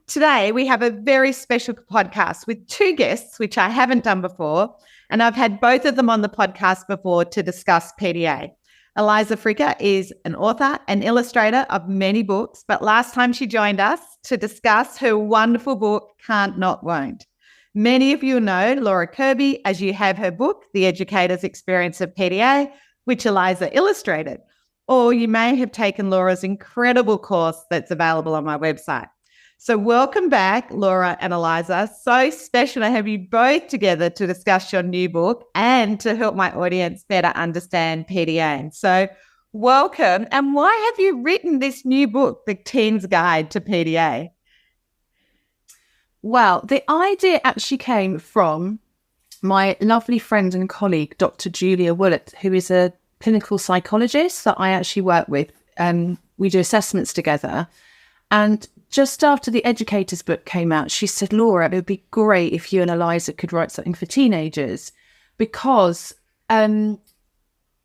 Today, we have a very special podcast with two guests, which I haven't done before. And I've had both of them on the podcast before to discuss PDA. Eliza Fricker is an author and illustrator of many books, but last time she joined us to discuss her wonderful book, Can't Not Won't. Many of you know Laura Kirby, as you have her book, The Educator's Experience of PDA, which Eliza illustrated. Or you may have taken Laura's incredible course that's available on my website. So welcome back, Laura and Eliza. So special to have you both together to discuss your new book and to help my audience better understand PDA. So welcome. And why have you written this new book, The Teen's Guide to PDA? Well, the idea actually came from my lovely friend and colleague, Dr. Julia Willett, who is a clinical psychologist that I actually work with. We do assessments together. And just after the Educator's book came out, she said, Laura, it would be great if you and Eliza could write something for teenagers, because when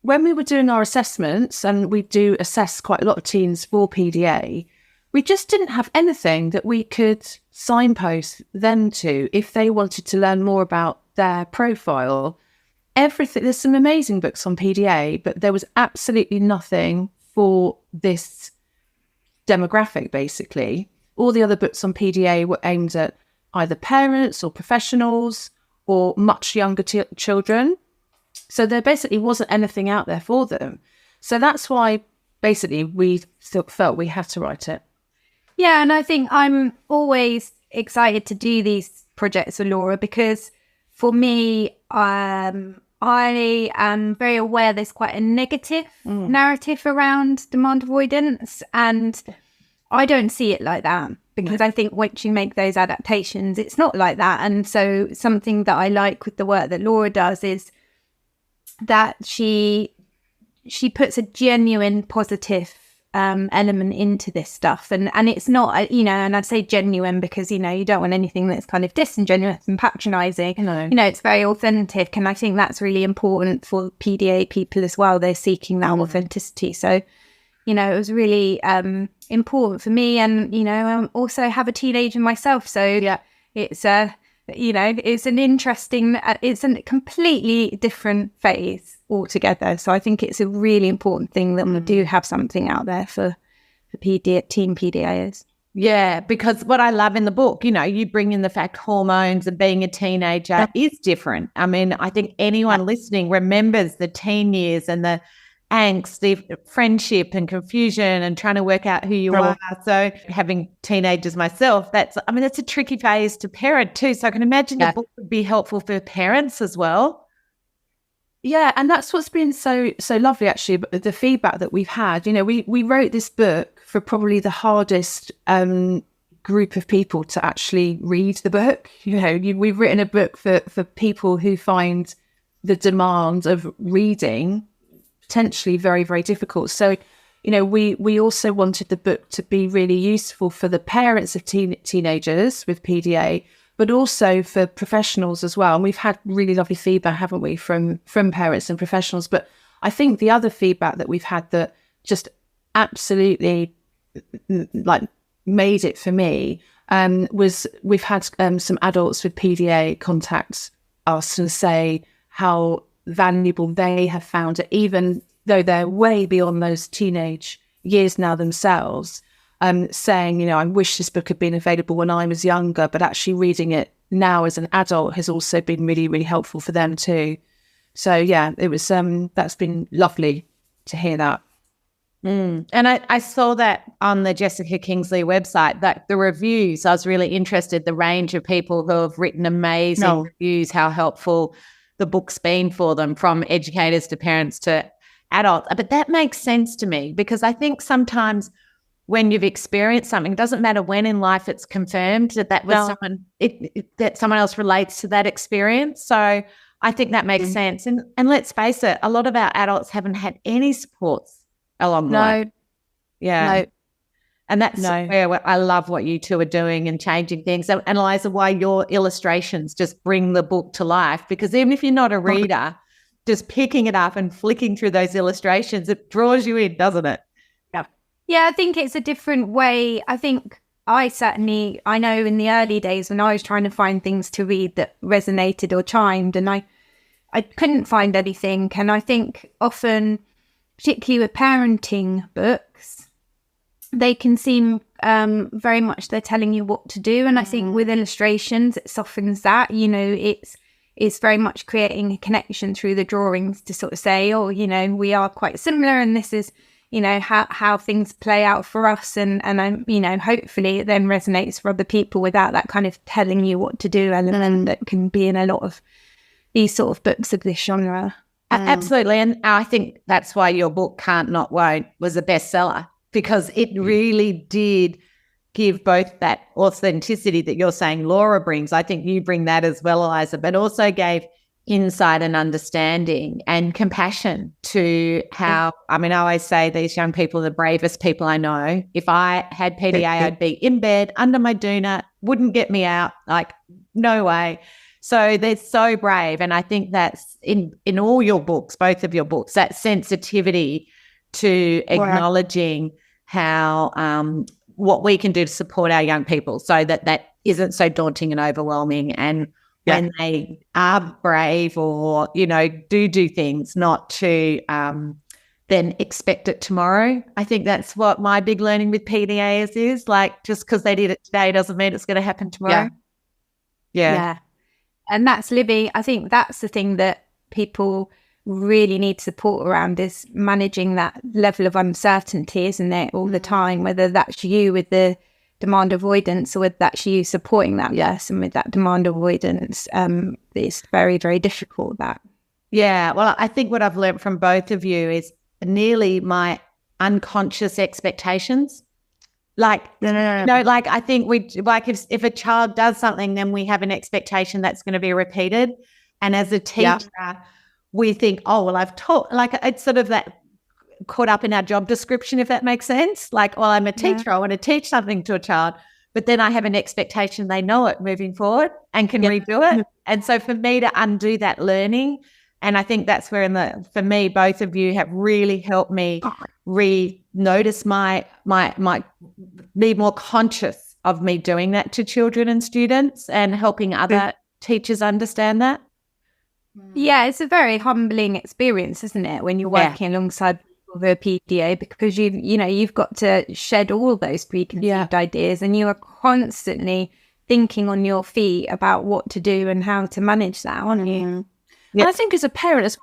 we were doing our assessments, and we do assess quite a lot of teens for PDA, we just didn't have anything that we could signpost them to if they wanted to learn more about their profile. Everything, there's some amazing books on PDA, but there was absolutely nothing for this demographic, basically. All the other books on PDA were aimed at either parents or professionals or much younger children. So there basically wasn't anything out there for them. So that's why basically we still felt we had to write it. Yeah, and I think I'm always excited to do these projects with Laura, because for me, I am very aware there's quite a negative narrative around demand avoidance, and I don't see it like that, because I think once you make those adaptations, it's not like that. And so something that I like with the work that Laura does is that she puts a genuine positive element into this stuff, and it's not, and I'd say genuine because, you don't want anything that's kind of disingenuous and patronizing. No. It's very authentic, and I think that's really important for PDA people as well. They're seeking that authenticity. So, it was really important for me, and I also have a teenager myself, so yeah, it's it's an interesting, it's a completely different phase altogether. So I think it's a really important thing that we do have something out there for teen PDAs. Yeah, because what I love in the book, you bring in the fact hormones and being a teenager is different. I mean, I think anyone listening remembers the teen years and the angst, the friendship and confusion and trying to work out who you are. So having teenagers myself, that's a tricky phase to parent too. So I can imagine your book would be helpful for parents as well. Yeah, and that's what's been so lovely, actually, but the feedback that we've had. We wrote this book for probably the hardest group of people to actually read the book. We've written a book for people who find the demand of reading potentially very, very difficult. So, we also wanted the book to be really useful for the parents of teenagers with PDA, but also for professionals as well. And we've had really lovely feedback, haven't we, from parents and professionals. But I think the other feedback that we've had that just absolutely made it for me was we've had some adults with PDA contact us and say how valuable they have found it, even though they're way beyond those teenage years now themselves, saying, I wish this book had been available when I was younger, but actually reading it now as an adult has also been really, really helpful for them too. So yeah, it was that's been lovely to hear that. And I saw that on the Jessica Kingsley website, that the reviews, I was really interested, the range of people who have written amazing reviews, how helpful the book's been for them, from educators to parents to adults. But that makes sense to me, because I think sometimes when you've experienced something, it doesn't matter when in life it's confirmed that was someone, that someone else relates to that experience. So I think that makes sense. And let's face it, a lot of our adults haven't had any supports along the way. Yeah. No. And that's where I love what you two are doing and changing things. So, and Eliza, why your illustrations just bring the book to life, because even if you're not a reader, just picking it up and flicking through those illustrations, it draws you in, doesn't it? Yeah, I think it's a different way. I think I know in the early days when I was trying to find things to read that resonated or chimed, and I couldn't find anything. And I think often, particularly with parenting books, they can seem very much they're telling you what to do. And I think with illustrations, it softens that. It's very much creating a connection through the drawings to sort of say, oh, we are quite similar, and this is, how things play out for us. And I'm, hopefully it then resonates for other people without that kind of telling you what to do element that can be in a lot of these sort of books of this genre. Absolutely. And I think that's why your book, Can't Not Won't, was a bestseller, because it really did give both that authenticity that you're saying Laura brings. I think you bring that as well, Eliza, but also gave insight and understanding and compassion to how, I always say these young people are the bravest people I know. If I had PDA, I'd be in bed under my doona, wouldn't get me out, like no way. So they're so brave. And I think that's in all your books, both of your books, that sensitivity to acknowledging how what we can do to support our young people so that isn't so daunting and overwhelming. And when they are brave or, do things, not to then expect it tomorrow. I think that's what my big learning with PDAs is, like, just because they did it today doesn't mean it's going to happen tomorrow. Yeah. And that's living. I think that's the thing that people really need support around, is managing that level of uncertainty, isn't it, all the time, whether that's you with the demand avoidance or whether that's you supporting that person with that demand avoidance. It's very, very difficult, that. Yeah. Well, I think what I've learned from both of you is nearly my unconscious expectations. Like, no. Like, I think if a child does something, then we have an expectation that's going to be repeated. And as a teacher, we think, oh, well, I've taught, like, it's sort of that caught up in our job description, if that makes sense. Like, well, I'm a teacher, I want to teach something to a child, but then I have an expectation they know it moving forward and can redo it. And so for me to undo that learning, and I think that's where for me, both of you have really helped me notice my be more conscious of me doing that to children and students and helping other teachers understand that. Yeah, it's a very humbling experience, isn't it, when you're working alongside with a PDA, because you've got to shed all those preconceived ideas, and you are constantly thinking on your feet about what to do and how to manage that, aren't you? And I think as a parent as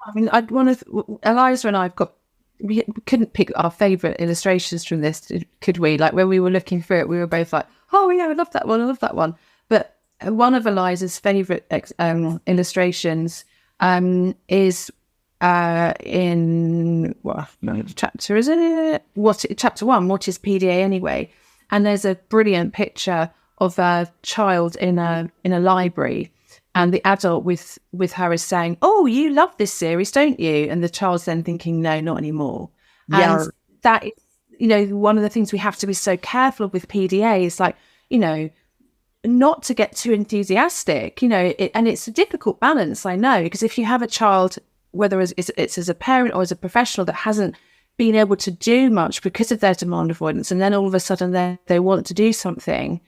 well, Eliza and I we couldn't pick our favourite illustrations from this, could we? Like, when we were looking through it, we were both like, oh yeah, I love that one. But one of Eliza's favourite illustrations is in chapter, isn't it? Chapter 1, what is PDA anyway? And there's a brilliant picture of a child in a library, and the adult with her is saying, oh, you love this series, don't you? And the child's then thinking, no, not anymore. And that is, one of the things we have to be so careful of with PDA is, like, not to get too enthusiastic, and it's a difficult balance, I know, because if you have a child, whether it's as a parent or as a professional, that hasn't been able to do much because of their demand avoidance, and then all of a sudden they want to do something,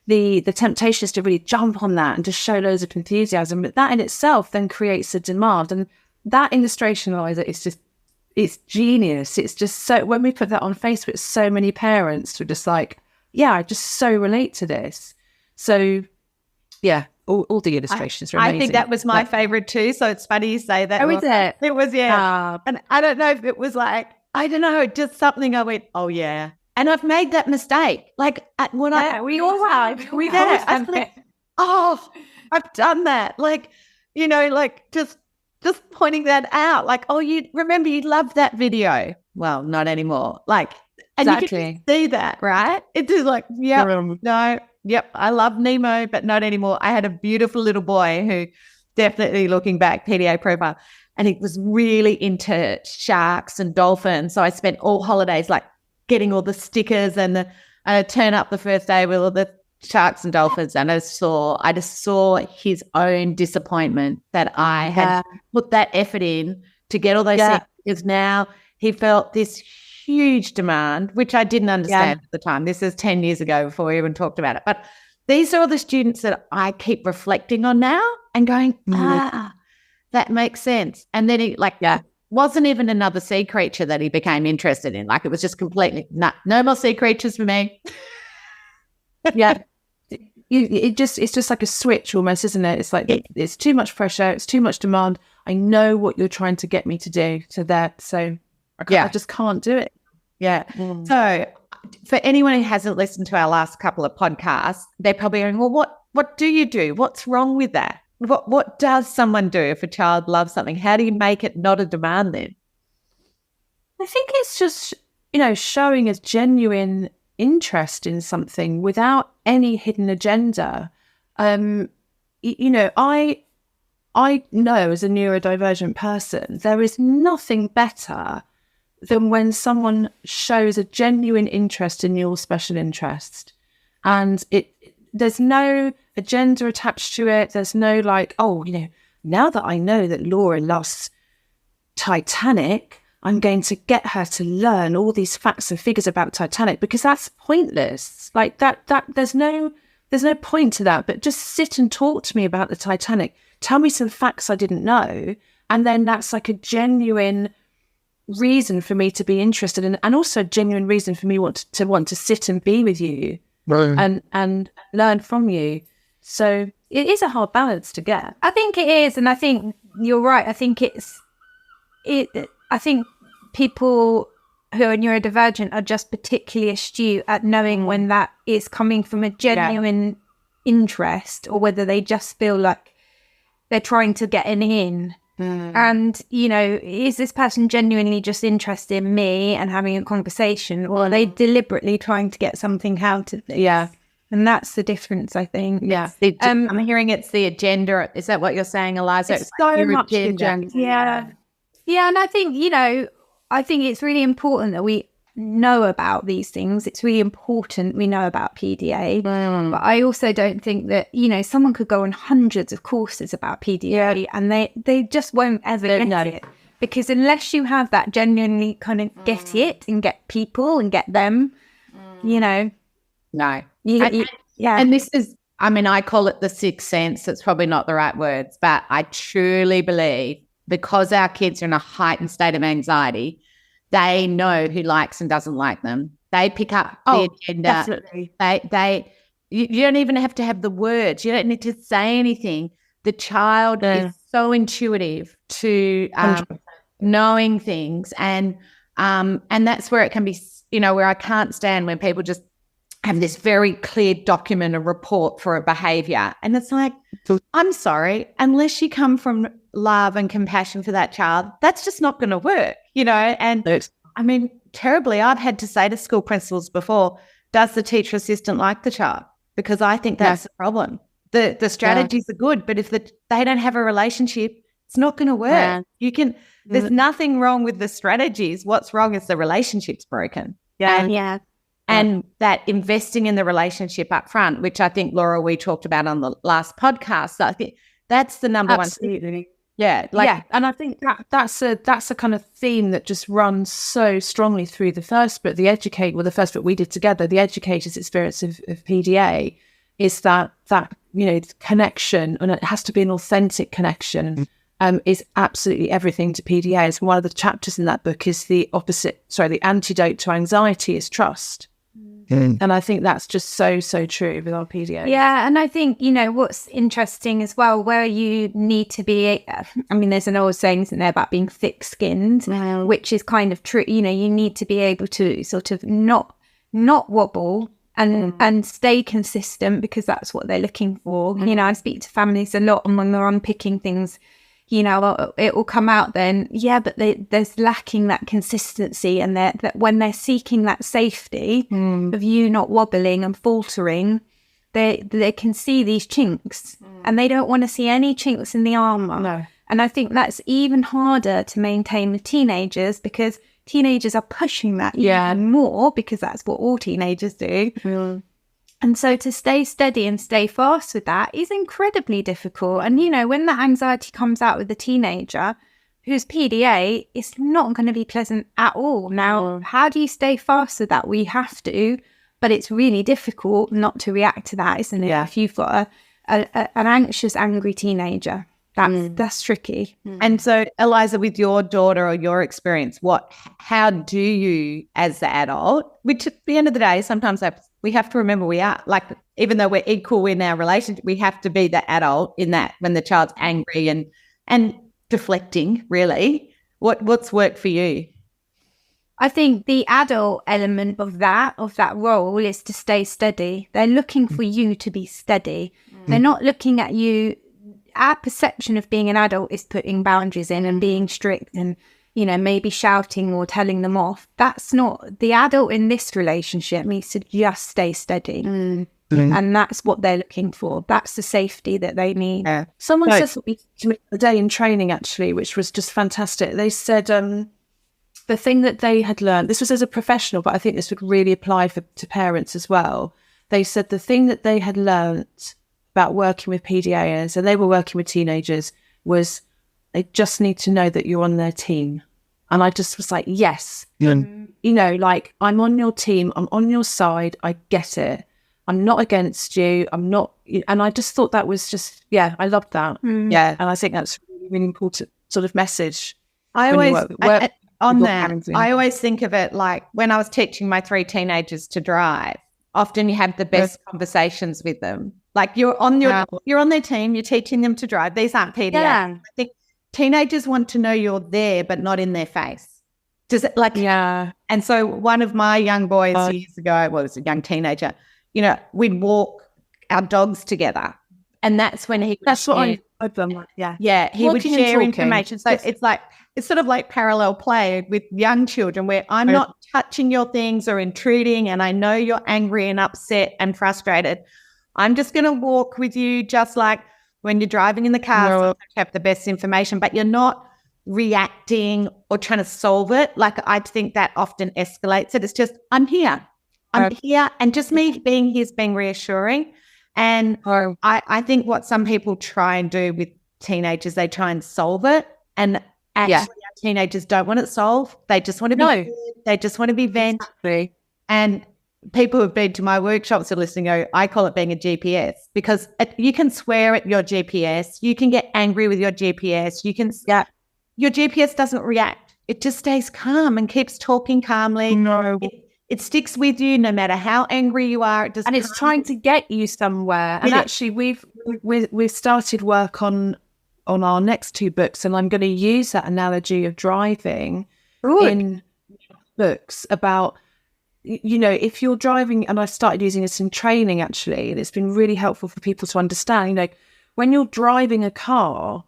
the temptation is to really jump on that and just show loads of enthusiasm. But that in itself then creates a demand. And that illustration, Eliza, it's genius. It's just so, when we put that on Facebook, so many parents were just like, yeah, I just so relate to this. So, yeah, all the illustrations are amazing. I think that was my favourite too. So it's funny you say that. Oh, is it? It was, yeah. And I don't know if it was like, I don't know, just something I went, oh, yeah. And I've made that mistake. Like, we all have. I've done that. Like, like just pointing that out. Like, oh, you remember you loved that video. Well, not anymore. Like, and you can see that, right? It's just like, I love Nemo, but not anymore. I had a beautiful little boy who, definitely looking back, PDA profile, and he was really into sharks and dolphins. So I spent all holidays like getting all the stickers, and I turn up the first day with all the sharks and dolphins, and I just saw his own disappointment that I had put that effort in to get all those stickers. Now he felt this huge demand, which I didn't understand at the time. This is 10 years ago before we even talked about it. But these are all the students that I keep reflecting on now and going, that makes sense. And then he wasn't even another sea creature that he became interested in. Like, it was just completely, no more sea creatures for me. It's just like a switch almost, isn't it? It's like, it's too much pressure, it's too much demand. I know what you're trying to get me to do so I just can't do it. So for anyone who hasn't listened to our last couple of podcasts, they're probably going, well, what do you do? What's wrong with that? What does someone do if a child loves something? How do you make it not a demand then? I think it's just, showing a genuine interest in something without any hidden agenda. I know as a neurodivergent person, there is nothing better than when someone shows a genuine interest in your special interest, and there's no agenda attached to it. There's no now that I know that Laura loves Titanic, I'm going to get her to learn all these facts and figures about Titanic, because that's pointless. Like that there's no point to that, but just sit and talk to me about the Titanic. Tell me some facts I didn't know. And then that's like a genuine reason for me to be interested in, and also a genuine reason for me want to sit and be with you and learn from you. So it is a hard balance to get. I think it is. And I think you're right. I think I think people who are neurodivergent are just particularly astute at knowing when that is coming from a genuine interest, or whether they just feel like they're trying to get an in. And, is this person genuinely just interested in me and having a conversation, or are they deliberately trying to get something out of this? Yeah. And that's the difference, I think. Yeah. I'm hearing it's the agenda. Is that what you're saying, Eliza? It's so much the agenda. Yeah. Yeah. And I think, I think it's really important that we know about these things. It's really important we know about PDA. But I also don't think that, someone could go on hundreds of courses about PDA and they just won't ever get it. Because unless you have that genuinely kind of get it and get people and get them, No. And this is, I call it the sixth sense. It's probably not the right words, but I truly believe, because our kids are in a heightened state of anxiety, they know who likes and doesn't like them. They pick up the agenda. Definitely. You don't even have to have the words. You don't need to say anything. The child is so intuitive to knowing things, and that's where it can be. Where I can't stand when people just have this very clear document, a report for a behaviour, and it's like, I'm sorry, unless you come from love and compassion for that child, that's just not going to work, And terribly, I've had to say to school principals before, does the teacher assistant like the child? Because I think that's the problem. The strategies are good, but if they don't have a relationship, it's not going to work. There's nothing wrong with the strategies. What's wrong is the relationship's broken. And that investing in the relationship up front, which I think, Laura, we talked about on the last podcast. So I think that's the number one. Absolutely. And I think that's a kind of theme that just runs so strongly through the first book, the first book we did together, the educator's experience of PDA, is that connection, and it has to be an authentic connection, is absolutely everything to PDAs. One of the chapters in that book is the antidote to anxiety is trust. And I think that's just so true with our PDA. Yeah, and I think, what's interesting as well, where you need to be, there's an old saying, isn't there, about being thick-skinned, which is kind of true. You need to be able to sort of not wobble and stay consistent, because that's what they're looking for. I speak to families a lot, and when they're unpicking things, it will come out then, but there's lacking that consistency, and that when they're seeking that safety of you not wobbling and faltering, they can see these chinks, and they don't want to see any chinks in the armour. No. And I think that's even harder to maintain with teenagers, because teenagers are pushing that even more, because that's what all teenagers do. And so to stay steady and stay fast with that is incredibly difficult. And, when that anxiety comes out with the teenager, who's PDA, it's not going to be pleasant at all. Now, how do you stay fast with that? We have to, but it's really difficult not to react to that, isn't it? Yeah. If you've got an anxious, angry teenager, that's tricky. And so, Eliza, with your daughter or your experience, how do you, as the adult, which at the end of the day, sometimes we have to remember we are, like, even though we're equal in our relationship, we have to be the adult in that when the child's angry and deflecting, really. What's worked for you? I think the adult element of that role is to stay steady. They're looking for you to be steady. They're not looking at you. Our perception of being an adult is putting boundaries in and being strict and, maybe shouting or telling them off. That's not the adult in this relationship needs to just stay steady. And that's what they're looking for. That's the safety that they need. Yeah. Someone said something to me the day in training, actually, which was just fantastic. They said the thing that they had learned, this was as a professional, but I think this would really apply to parents as well. They said the thing that they had learned about working with PDAs, and they were working with teenagers, was they just need to know that you're on their team. And I just was like, yes, like, I'm on your team, I'm on your side, I get it. I'm not against you, I'm not, and I just thought that was just, I loved that. Yeah, and I think that's a really, really important sort of message. I always think of it like when I was teaching my 3 teenagers to drive, often you have the best conversations with them. Like you're on their team, you're teaching them to drive. These aren't PDAs. Yeah. I think teenagers want to know you're there, but not in their face. Does it like? Yeah. And so one of my young boys years ago, well, it was a young teenager, we'd walk our dogs together. And that's when he I've done that. Yeah. Yeah. He would share information. So it's sort of like parallel play with young children where I'm not touching your things or intruding, and I know you're angry and upset and frustrated. I'm just going to walk with you, just like when you're driving in the car, so you have the best information, but you're not reacting or trying to solve it. Like, I think that often escalates it. It's just, I'm here. And just me being here is being reassuring. And I think what some people try and do with teenagers, they try and solve it. And actually, our teenagers don't want it solved. They just want to be heard. They just want to be vented. Exactly. And people who've been to my workshops are listening, I call it being a GPS, because you can swear at your GPS. You can get angry with your GPS. Your GPS doesn't react. It just stays calm and keeps talking calmly. No. It sticks with you no matter how angry you are. And it's trying to get you somewhere. And actually, we've started work on our next 2 books, and I'm going to use that analogy of driving in books about, if you're driving, and I started using this in training, actually, and it's been really helpful for people to understand, when you're driving a car,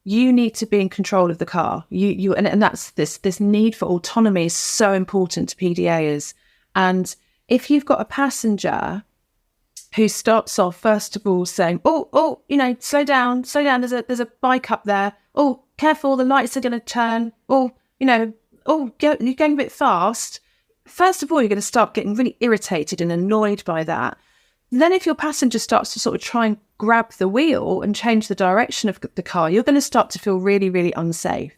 you need to be in control of the car. And that's this need for autonomy is so important to PDAs. And if you've got a passenger who starts off, first of all, saying, slow down, there's a bike up there. Oh, careful, the lights are going to turn. You're going a bit fast. First of all, you're going to start getting really irritated and annoyed by that. And then if your passenger starts to sort of try and grab the wheel and change the direction of the car, you're going to start to feel really, really unsafe.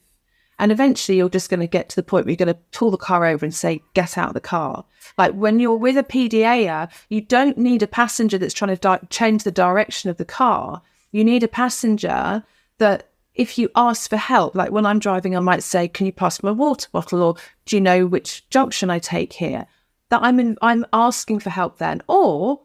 And eventually you're just going to get to the point where you're going to pull the car over and say, get out of the car. Like when you're with a PDA, you don't need a passenger that's trying to change the direction of the car. You need a passenger that if you ask for help, like when I'm driving, I might say, can you pass my water bottle? Or do you know which junction I take here? That I'm asking for help then. Or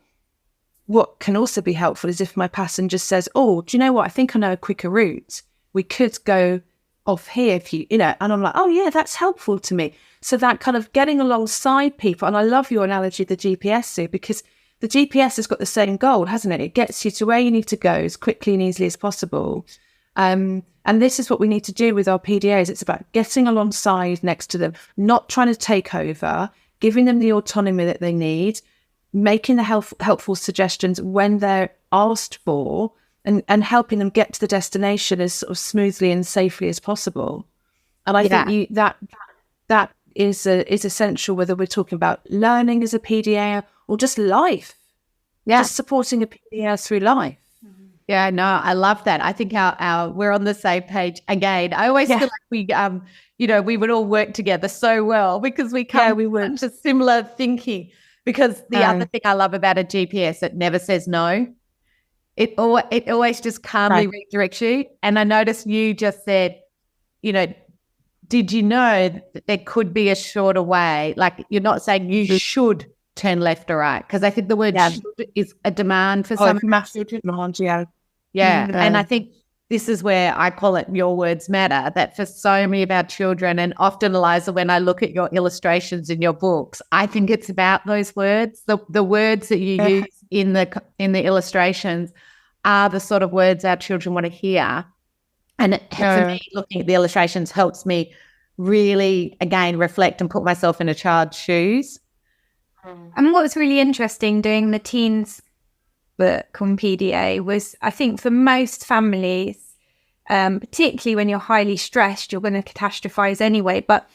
what can also be helpful is if my passenger says, do you know what? I think I know a quicker route. We could go off here if and I'm like, that's helpful to me. So that kind of getting alongside people. And I love your analogy of the GPS, Sue, because the GPS has got the same goal, hasn't it? It gets you to where you need to go as quickly and easily as possible. And this is what we need to do with our PDAs. It's about getting alongside next to them, not trying to take over, giving them the autonomy that they need, making the helpful suggestions when they're asked for, and helping them get to the destination as sort of smoothly and safely as possible. And I think that is essential, whether we're talking about learning as a PDA or just life. Yeah. Just supporting a PDA through life. Yeah, no, I love that. I think our we're on the same page again. I always feel like we we would all work together so well because we come from such a similar thinking. Because the other thing I love about a GPS, it never says no. It always just calmly redirects you. And I noticed you just said, did you know that there could be a shorter way? Like, you're not saying you should turn left or right, because I think the word should is a demand for some massive demand. Yeah. And I think this is where I call it your words matter, that for so many of our children, and often, Eliza, when I look at your illustrations in your books, I think it's about those words. The words that you use in the illustrations are the sort of words our children want to hear. And for me, looking at the illustrations helps me really, again, reflect and put myself in a child's shoes. And what was really interesting doing the teens book on PDA was, I think for most families, particularly when you're highly stressed, you're going to catastrophize anyway. But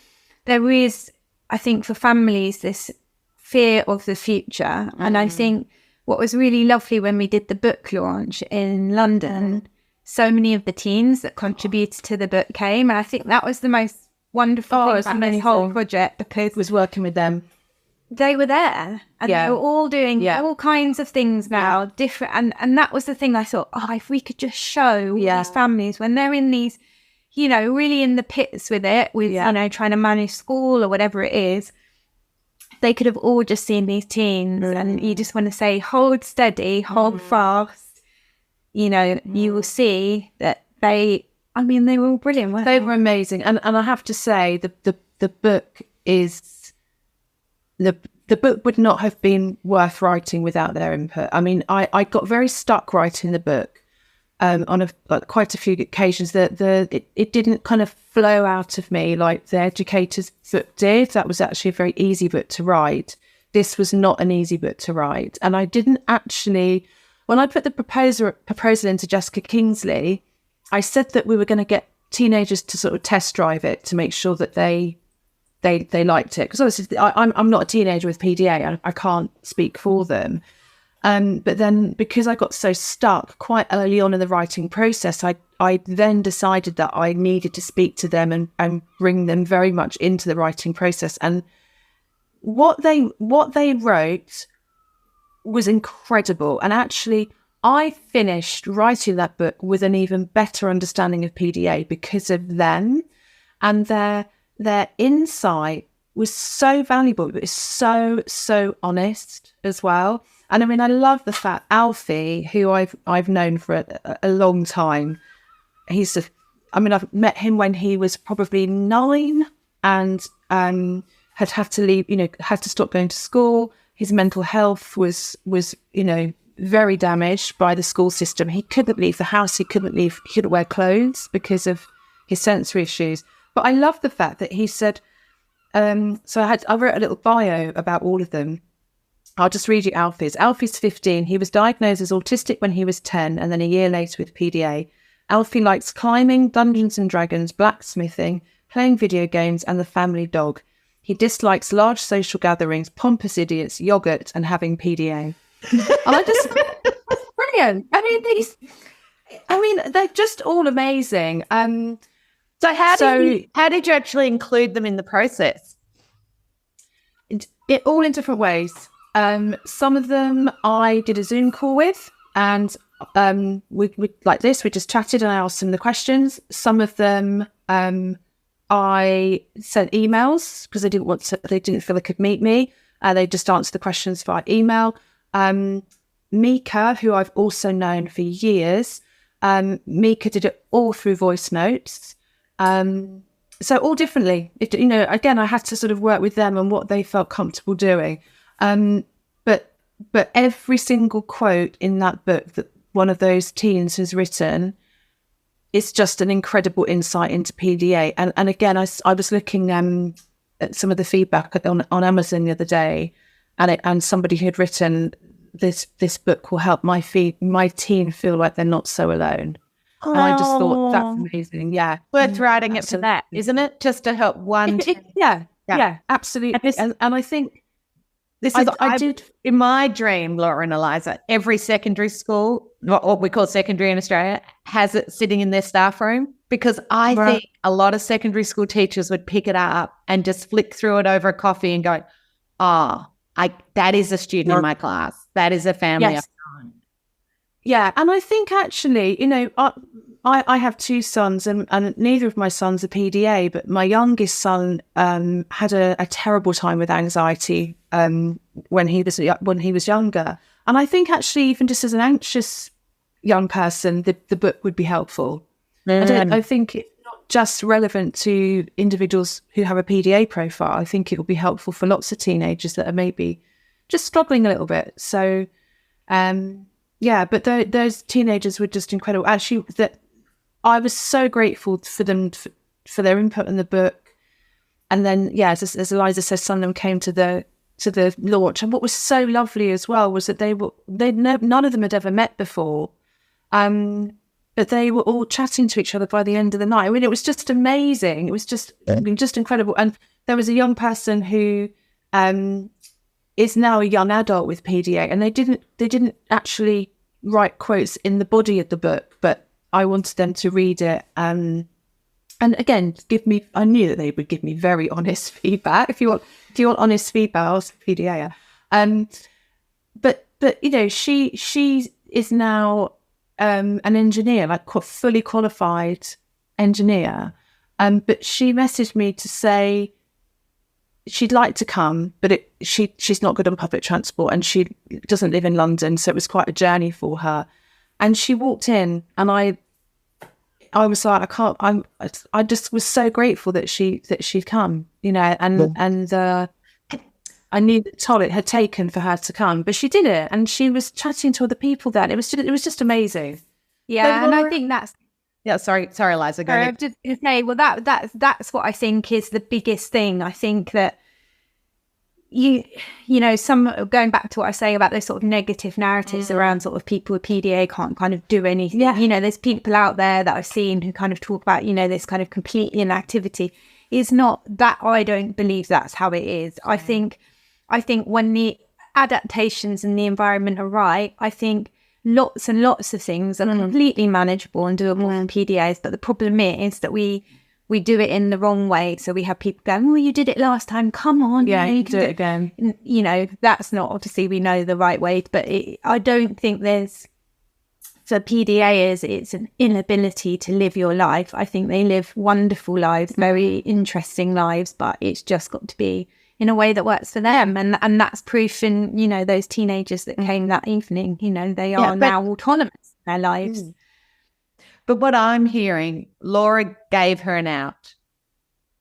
there is, I think, for families, this fear of the future. And I think what was really lovely when we did the book launch in London, so many of the teens that contributed to the book came. And I think that was the most wonderful thing about this whole project, because it was working with them. They were there and they were all doing all kinds of things now, different. And that was the thing I thought, if we could just show these families when they're in these, really in the pits with it, with, trying to manage school or whatever it is, they could have all just seen these teens and you just want to say, hold steady, hold fast. You will see that they were all brilliant. They were amazing. And I have to say the book is, the book would not have been worth writing without their input. I mean, I got very stuck writing the book on quite a few occasions. It didn't kind of flow out of me like the educator's book did. That was actually a very easy book to write. This was not an easy book to write. And I didn't actually, when I put the proposal into Jessica Kingsley, I said that we were going to get teenagers to sort of test drive it to make sure that they liked it, because obviously I'm not a teenager with PDA. I can't speak for them. But then because I got so stuck quite early on in the writing process, I then decided that I needed to speak to them and bring them very much into the writing process. And what they wrote was incredible. And actually, I finished writing that book with an even better understanding of PDA because of them, and their insight was so valuable. It was so honest as well. And I mean, I love the fact Alfie, who I've known for a long time, I've met him when he was probably 9 and had to leave, had to stop going to school. His mental health was very damaged by the school system. He couldn't leave the house. He couldn't wear clothes because of his sensory issues. But I love the fact that he said, so I wrote a little bio about all of them. I'll just read you Alfie's. Alfie's 15. He was diagnosed as autistic when he was 10, and then a year later with PDA. Alfie likes climbing, Dungeons and Dragons, blacksmithing, playing video games, and the family dog. He dislikes large social gatherings, pompous idiots, yogurt, and having PDA. Brilliant. They're just all amazing. So how did you actually include them in the process? It all in different ways. Some of them I did a Zoom call with, and we like this. We just chatted and I asked them the questions. Some of them I sent emails because they didn't feel they could meet me. They just answered the questions via email. Mika, who I've also known for years, Mika did it all through voice notes. So all differently, again, I had to sort of work with them on what they felt comfortable doing. But every single quote in that book that one of those teens has written, it's just an incredible insight into PDA. And again, I was looking at some of the feedback on Amazon the other day, and somebody who had written this book will help my teen feel like they're not so alone. And I just thought that's amazing. Yeah. Worth writing it for that, isn't it? Just to help one. Yeah, absolutely. And I think I did in my dream, Laura and Eliza, every secondary school, what we call secondary in Australia, has it sitting in their staff room, because I think a lot of secondary school teachers would pick it up and just flick through it over a coffee and go, that is a student in my class. That is a family. Yes. Yeah. And I think actually, I have two sons, and neither of my sons are PDA, but my youngest son had a terrible time with anxiety when he was younger. And I think actually, even just as an anxious young person, the book would be helpful. I think it's not just relevant to individuals who have a PDA profile. I think it will be helpful for lots of teenagers that are maybe just struggling a little bit. So, but those teenagers were just incredible. Actually, that I was so grateful for them for their input in the book. And then, as Eliza says, some of them came to the launch. And what was so lovely as well was that none of them had ever met before. But they were all chatting to each other by the end of the night. I mean, it was just amazing. It was just incredible. And there was a young person who is now a young adult with PDA, and they didn't actually write quotes in the body of the book, but I wanted them to read it. And again, I knew that they would give me very honest feedback. If you want honest feedback, I'll ask PDA. But she is now an engineer, like fully qualified engineer. But she messaged me to say she'd like to come, but she's not good on public transport, and she doesn't live in London, so it was quite a journey for her. And she walked in, and I was like, I just was so grateful that she'd come, and I knew that toll it had taken for her to come, but she did it, and she was chatting to other people then. It was just amazing. Yeah, and I think that's. Yeah, sorry, Eliza. Go ahead. Just to say, well, that's what I think is the biggest thing. I think that some going back to what I say about those sort of negative narratives around sort of people with PDA can't kind of do anything. Yeah. There's people out there that I've seen who kind of talk about, this kind of complete inactivity. Is not that. I don't believe that's how it is. I think when the adaptations and the environment are right, I think lots and lots of things are completely manageable and doable in PDAs. But the problem is that we do it in the wrong way. So we have people going, "Oh, you did it last time. Come on, you can do it again." That's not, obviously we know the right way. But I don't think there's, for PDAs, it's an inability to live your life. I think they live wonderful lives, very interesting lives, but it's just got to be in a way that works for them. And that's proof in, those teenagers that came that evening, they are now autonomous in their lives. But what I'm hearing, Laura gave her an out.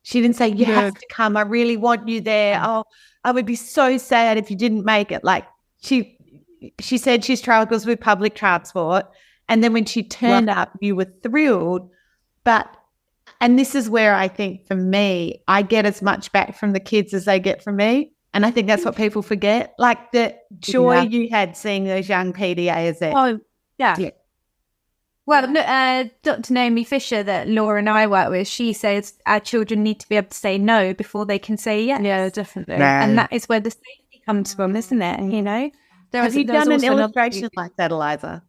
She didn't say, you have to come. I really want you there. Oh, I would be so sad if you didn't make it. Like she said she struggles with public transport. And then when she turned up, you were thrilled. And this is where I think, for me, I get as much back from the kids as they get from me. And I think that's what people forget. Like the joy you had seeing those young PDAs there. Oh, yeah. Well, Dr. Naomi Fisher, that Laura and I work with, she says our children need to be able to say no before they can say yes. Yeah, definitely. And that is where the safety comes from, isn't it? Have you done an illustration like that, Eliza?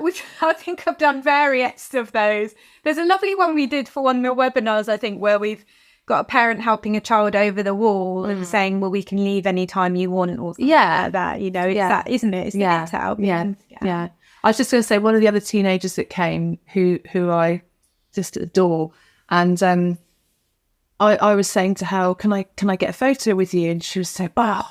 Which I think I've done various of those. There's a lovely one we did for one of the webinars, I think, where we've got a parent helping a child over the wall and saying, well, we can leave anytime you want, or something like that. It's that, isn't it? It's the help. Yeah. I was just going to say, one of the other teenagers that came who I just adore, and I was saying to her, can I get a photo with you? And she was saying, wow,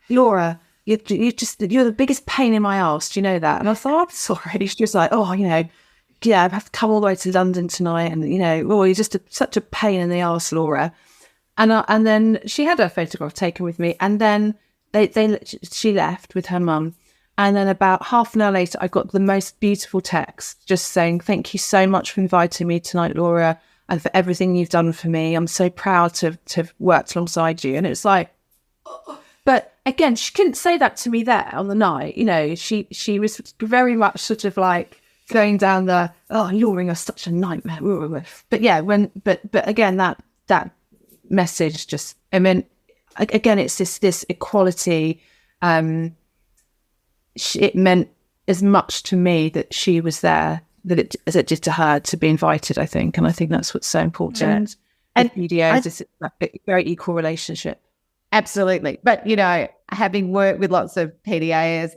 Laura, you're the biggest pain in my arse. Do you know that? And I thought, I'm sorry. She was like, oh, I have to come all the way to London tonight, and you're just such a pain in the arse, Laura. And then she had her photograph taken with me, and then she left with her mum. And then about half an hour later, I got the most beautiful text just saying, thank you so much for inviting me tonight, Laura, and for everything you've done for me. I'm so proud to have worked alongside you. And it's like, but again, she couldn't say that to me there on the night. She was very much sort of like going down the, oh, Laura, you're such a nightmare. But yeah, but again, that message just, again, it's this equality. It meant as much to me that she was there as it did to her to be invited, I think. And I think that's what's so important. And PDAs is a very equal relationship. Absolutely. But, having worked with lots of PDAs,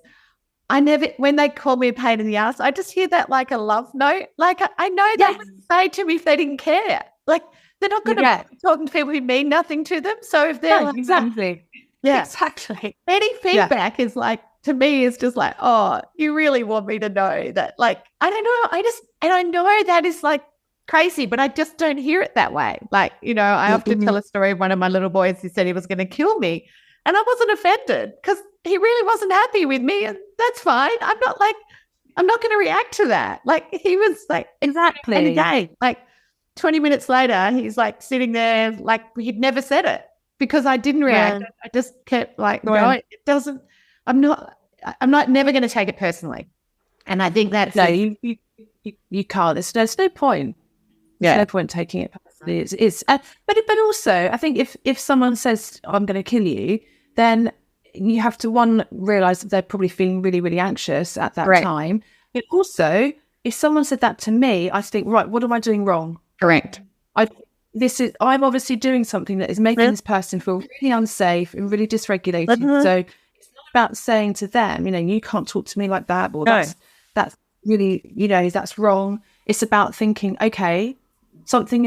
when they call me a pain in the ass, I just hear that like a love note. Like I know they wouldn't say to me if they didn't care. Like they're not going to be talking to people who mean nothing to them. So if they're exactly. Any feedback is like, to me, is just like, oh, you really want me to know that? Like, I don't know. I know that is like crazy, but I just don't hear it that way. Like, I often tell a story of one of my little boys who said he was going to kill me, and I wasn't offended because he really wasn't happy with me, and that's fine. I'm not going to react to that. Like, he was like, exactly. And again, like 20 minutes later, he's like sitting there like he'd never said it because I didn't react. Yeah. I just kept like, no, it doesn't. I'm never going to take it personally. And I think that's... No, you can't. There's no point. There's no point taking it personally. But also, I think if someone says, I'm going to kill you, then you have to, realise that they're probably feeling really, really anxious at that time. But also, if someone said that to me, I think, right, what am I doing wrong? Correct. I'm obviously doing something that is making this person feel really unsafe and really dysregulated. So about saying to them, you can't talk to me like that, or that's really, that's wrong. It's about thinking, okay, something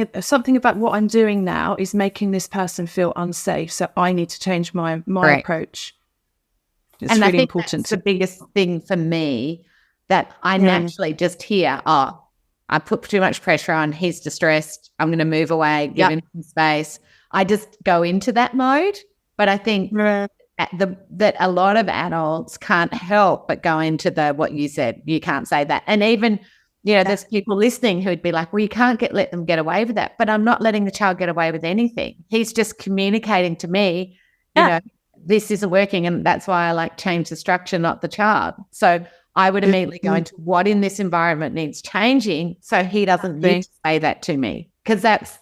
about what I'm doing now is making this person feel unsafe, so I need to change my approach. It's really important. That's the biggest thing for me, that I naturally just hear, oh, I put too much pressure on, he's distressed, I'm going to move away, give him some space. I just go into that mode. But I think that a lot of adults can't help but go into what you said, you can't say that. And even, there's people listening who'd be like, well, you can't let them get away with that. But I'm not letting the child get away with anything. He's just communicating to me, this isn't working, and that's why I like change the structure, not the child. So I would immediately go into what in this environment needs changing, so he doesn't need to say that to me, because that's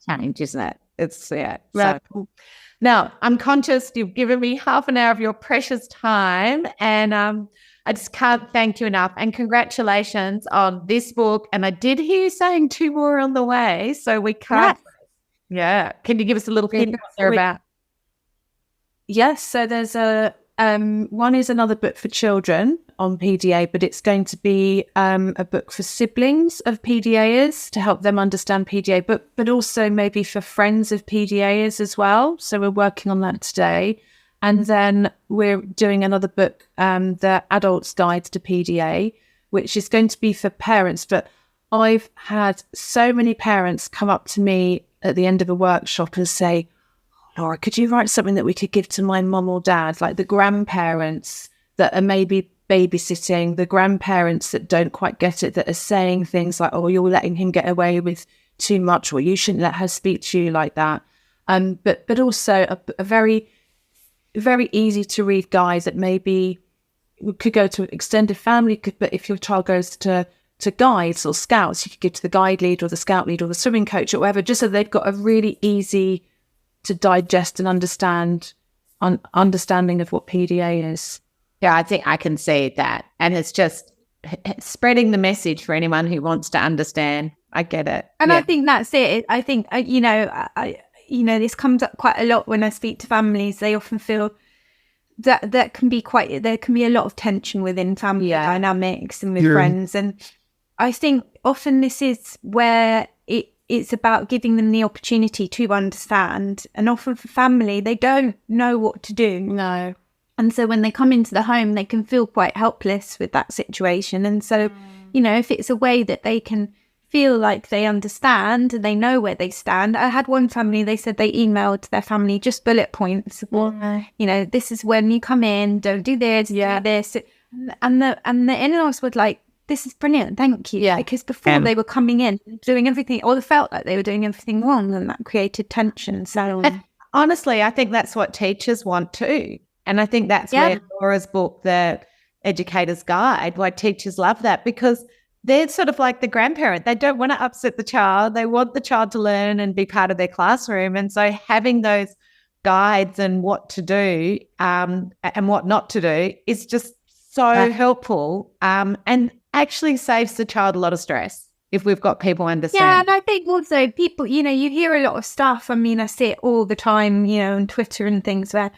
change, isn't it? It's So. Now, I'm conscious you've given me half an hour of your precious time, and I just can't thank you enough. And congratulations on this book. And I did hear you saying 2 more on the way, so we can't. Yeah. Can you give us a little hint what they're about? Yes. So there's one is another book for children on PDA, but it's going to be a book for siblings of PDAs to help them understand PDA, but also maybe for friends of PDAs as well. So we're working on that today. And then we're doing another book, the Adult's Guide to PDA, which is going to be for parents. But I've had so many parents come up to me at the end of a workshop and say, Laura, could you write something that we could give to my mum or dad, like the grandparents that are maybe babysitting, the grandparents that don't quite get it, that are saying things like, oh, you're letting him get away with too much, or you shouldn't let her speak to you like that. But also a very, very easy to read guide that maybe could go to an extended family, but if your child goes to guides or scouts, you could give to the guide lead or the scout lead or the swimming coach or whatever, just so they've got a really easy to digest and understanding of what PDA is. Yeah, I think I can see that. And it's just spreading the message for anyone who wants to understand. I get it. And I think that's it. I think, this comes up quite a lot when I speak to families. They often feel that there can be a lot of tension within family dynamics and with friends. And I think often this is where it's about giving them the opportunity to understand. And often for family, they don't know what to do. No. And so when they come into the home, they can feel quite helpless with that situation. And so, if it's a way that they can feel like they understand and they know where they stand. I had one family, they said they emailed their family just bullet points. Well, this is when you come in, don't do this, do this. And the in-laws were like, this is brilliant, thank you. Yeah. Because before they were coming in, doing everything, or they felt like they were doing everything wrong, and that created tension. So honestly, I think that's what teachers want too. And I think that's where Laura's book, The Educator's Guide, why teachers love that, because they're sort of like the grandparent. They don't want to upset the child. They want the child to learn and be part of their classroom. And so having those guides and what to do and what not to do is just so helpful and actually saves the child a lot of stress if we've got people understand. Yeah, and I think also people, you know, you hear a lot of stuff. I mean, I see it all the time, you know, on Twitter and things where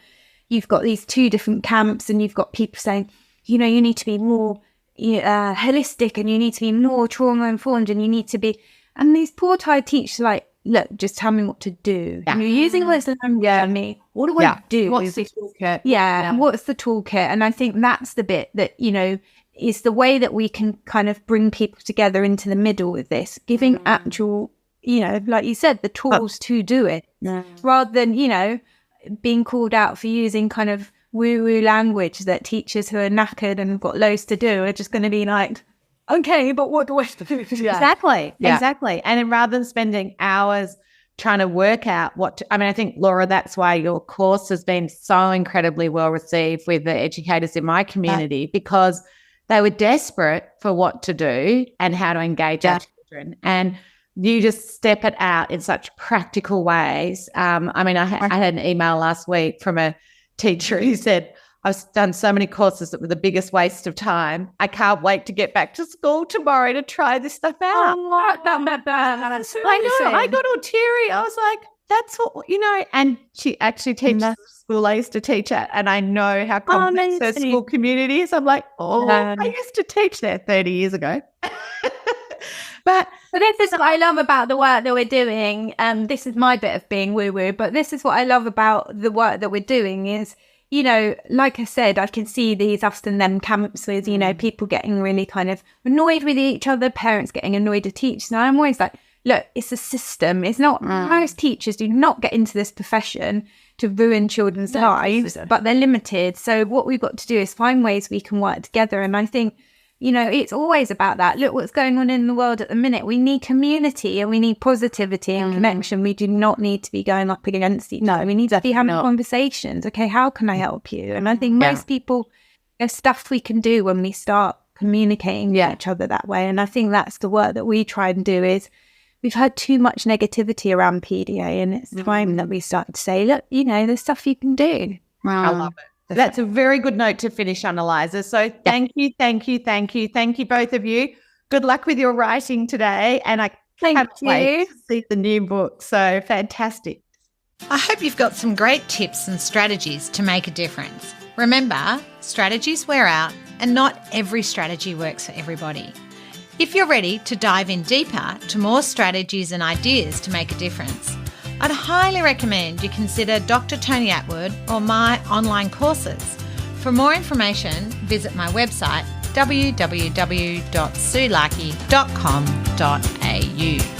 you've got these two different camps and you've got people saying, you know, you need to be more holistic and you need to be more trauma-informed and you need to be... And these poor tired teachers are like, look, just tell me what to do. Yeah. You're using all this language on me. What do I do? What's the toolkit? Yeah, what's the toolkit? And I think that's the bit that, you know, is the way that we can kind of bring people together into the middle with this, giving actual, you know, like you said, the tools to do it, rather than, you know, being called out for using kind of woo-woo language that teachers who are knackered and have got loads to do are just going to be like, okay, but what do I do? Exactly. And then rather than spending hours trying to work out what to, I mean, I think, Laura, that's why your course has been so incredibly well received with the educators in my community, because they were desperate for what to do and how to engage our children. And you just step it out in such practical ways. I mean, I had an email last week from a teacher who said, I've done so many courses that were the biggest waste of time. I can't wait to get back to school tomorrow to try this stuff out. I know. I got all teary. I was like, that's what, you know, and she actually teaches the school I used to teach at, and I know how complex her school community is. I'm like, I used to teach there 30 years ago. But this is what I love about the work that we're doing. This is my bit of being woo-woo, but this is what I love about the work that we're doing is, you know, like I said, I can see these us and them camps with, you know, people getting really kind of annoyed with each other, parents getting annoyed at teachers. And I'm always like, look, it's a system. It's not, most teachers do not get into this profession to ruin children's lives, but they're limited. So what we've got to do is find ways we can work together. And I think, you know, it's always about that. Look what's going on in the world at the minute. We need community and we need positivity and connection. We do not need to be going up against each other. We need to be having conversations. Okay, how can I help you? And I think most people, there's stuff we can do when we start communicating with each other that way. And I think that's the work that we try and do is we've had too much negativity around PDA, and it's time that we start to say, look, you know, there's stuff you can do. I love it. That's a very good note to finish on, Eliza. So thank you both of you. Good luck with your writing today, and I can't wait to see the new book. So fantastic. I hope you've got some great tips and strategies to make a difference. Remember, strategies wear out and not every strategy works for everybody. If you're ready to dive in deeper to more strategies and ideas to make a difference, I'd highly recommend you consider Dr. Tony Attwood or my online courses. For more information, visit my website www.sulaki.com.au.